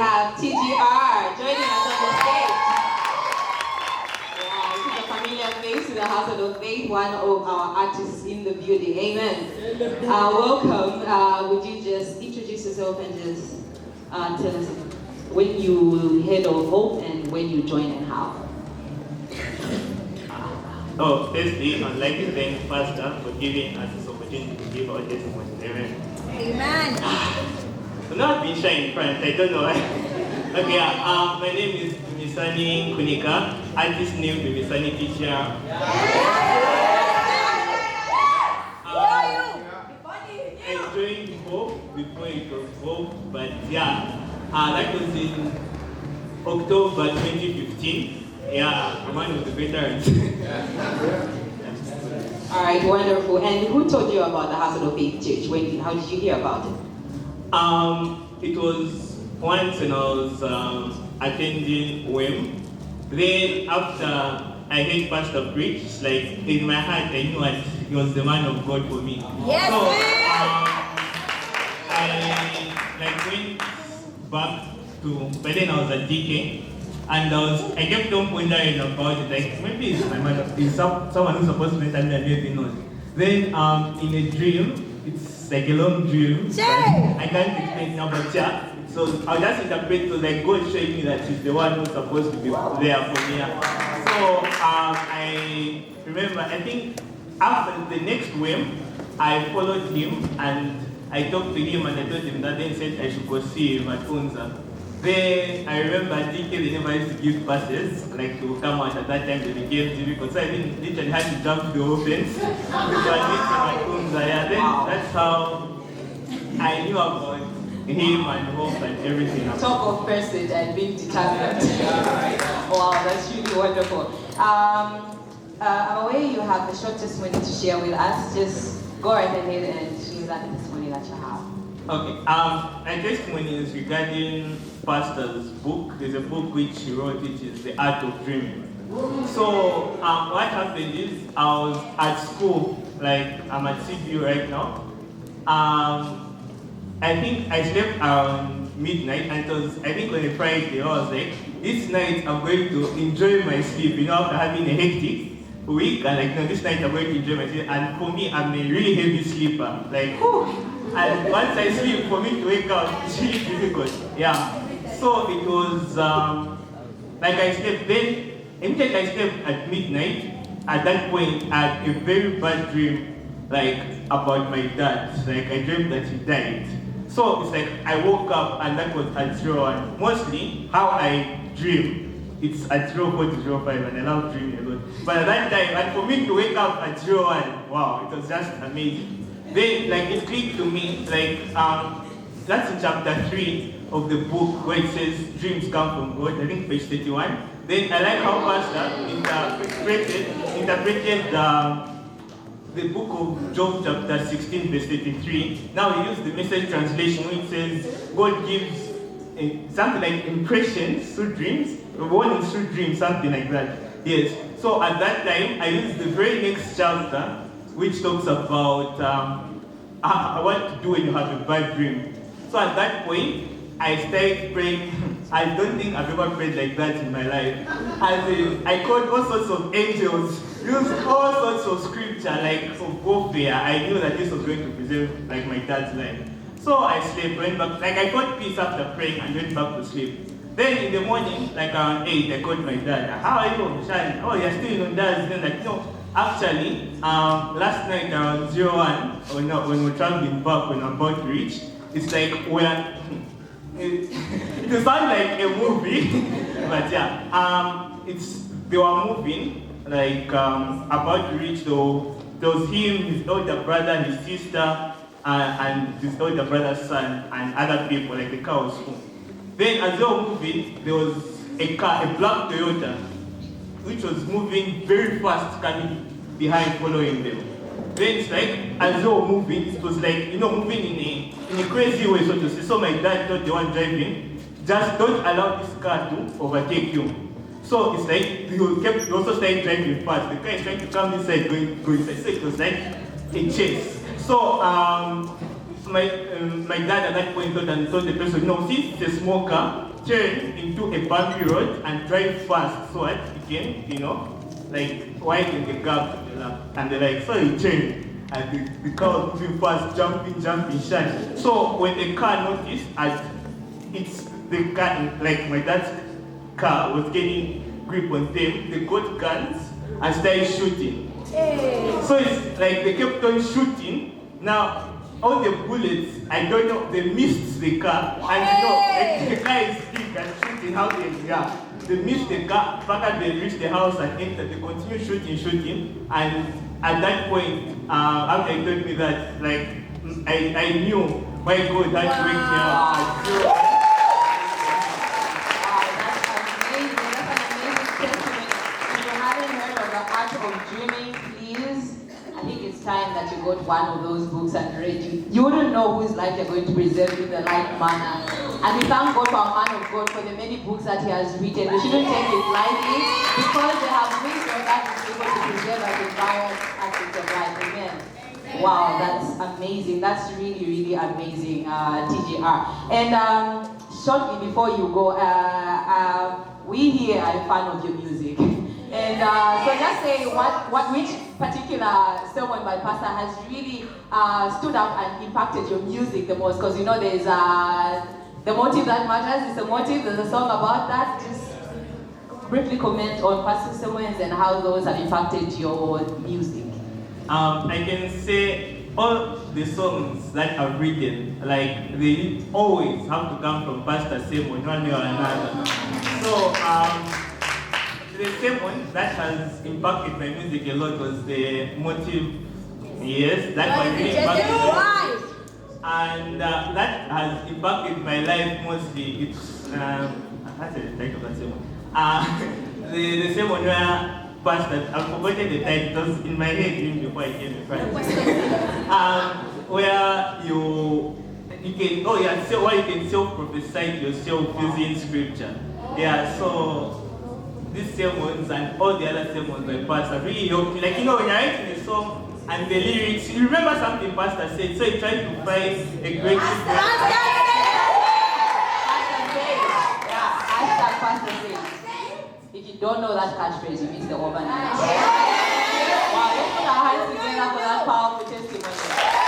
have TGR joining us on the stage. Yeah, this is a familiar face in the Household of Faith, one of our artists in the building. Amen. Welcome. Would you just introduce yourself and just tell us when you heard of Hope and when you joined and how? Firstly, I'd like to thank Pastor for giving us this opportunity to give our testimony. Amen. Amen. I'm not being shy in front, I don't know why. Okay, my name is Dumisani Kunika, artist name Dumisani TGR. I joined Hope before it was Hope, but that was in October 2015. Yeah, I'm one of the veterans. All right, wonderful. And who told you about the Household of Faith Church? How did you hear about it? It was once when I was attending WEM. Then after I heard Pastor preach, like in my heart I knew that he was the man of God for me. Yes, so I went back to, but then I was at DK. And I kept on wondering about it, like maybe it's my mother, it's someone who's supposed to be and maybe not. Then in a dream, it's like a long dream. I can't explain now, but so I'll just interpret to like God showing me that he's the one who's supposed to be there for me. So I remember, I think after the next whim, I followed him and I talked to him and I told him that then said I should go see him at Unza. Then I remember DK they never used to give passes, like to come out at that time they became TV because I didn't literally had to jump the whole fence. Then that's how I knew about him and Hope and everything. Talk of person and being determined. Wow, that's really wonderful. I'm aware you have a short testimony to share with us. Just go right ahead and share that testimony that you have. Okay, my testimony is regarding Pastor's book. There's a book which he wrote, which is The Art of Dreaming. So what happened is I was at school, like I'm at CBU right now. I think I slept around midnight and it was, I think on a Friday, I was like, this night I'm going to enjoy my sleep, after having a hectic week, and like, no, this night I'm going to enjoy my sleep. And for me, I'm a really heavy sleeper, like, whew. And once I sleep, for me to wake up, it's really difficult. Yeah. So it was like I slept. Then immediately I slept at midnight. At that point, I had a very bad dream, like about my dad. Like I dreamed that he died. So it's like I woke up and that was at 01. Mostly how I dream, it's at 04:05 and I love dreaming a lot. But at that time, and for me to wake up at 01, wow, it was just amazing. Then, like, it clicked to me, like, that's in chapter 3 of the book where it says dreams come from God, I think page 31. Then I like how Pastor interpreted the book of Job chapter 16 verse 33. Now he used the Message translation which says God gives something like impressions through dreams, warnings through dreams, something like that. Yes. So at that time, I used the very next chapter which talks about what to do when you have a bad dream. So at that point, I started praying. I don't think I've ever prayed like that in my life. As in, I called all sorts of angels, used all sorts of scripture, like of warfare. I knew that this was going to preserve like my dad's life. So I slept, went back, like I got peace after praying and went back to sleep. Then in the morning, like around 8, I called my dad. How are you, Shani? Oh, you're still in Dad's. Then like, no. Actually, last night around 01, when we're traveling back, when I'm about to reach, it's like it sounds like a movie, but yeah, they were moving, like about to reach, though, there was him, his older brother, his sister, and his older brother's son, and other people, like the car was full. Then as they were moving, there was a car, a black Toyota, which was moving very fast, coming behind, following them. Then it's like, as they were moving, it was like, moving in a crazy way, so to say. So my dad told the one driving, just don't allow this car to overtake you. So it's like, he also started driving fast. The car is trying to come inside, go inside. So it was like a chase. So my dad at that point told the person, no, since it's a small car, turn into a bumpy road and drive fast so that he can, like widen the gap and the like. So he turned. And the car was moving fast, jumping, shine. So when the car noticed, it's the car, like my dad's car was getting grip on them, they got guns and started shooting. So it's like they kept on shooting. Now, all the bullets, I don't know, they missed the car. And like the car is big and shooting how they missed the car, after they reached the house and entered, they continued shooting. And at that point, after he told me that, like, I knew why God had to wake me up. That's amazing. That's an amazing testimony. If you haven't heard of the art of dreaming, please, I think it's time that you got one of those books and read it. You wouldn't know whose life you're going to preserve in the right manner. And we thank God for our man of God for the many books that he has written. We shouldn't take it lightly because they have wisdom that is able to preserve us in various aspects of life. Amen. Wow, that's amazing. That's really, really amazing, TGR. And shortly before you go, we here are a fan of your music. And so just say which particular sermon by Pastor has really stood out and impacted your music the most? Because there's the motive that matters. It's a motive. There's a song about that. Just briefly comment on Pastor sermons and how those have impacted your music. I can say all the songs that I've written, like they always have to come from Pastor sermon, one way or another. So the sermon that has impacted my music a lot was the motive. Yes, that was really impacted. And that has impacted my life mostly. It's I can't say the title of that sermon. The sermon where Pastor, I've forgotten the title, it was in my head even before I came in front. Where you can self-prophesy to yourself using scripture. Yeah, so these sermons and all the other sermons by Pastor really helped me. Like, when you're writing a song and the lyrics, you remember something Pastor said, so you try to find a great Pastor says. If you don't know that catchphrase, you miss the overnight. Wow, let's put our hands together for that powerful testimony.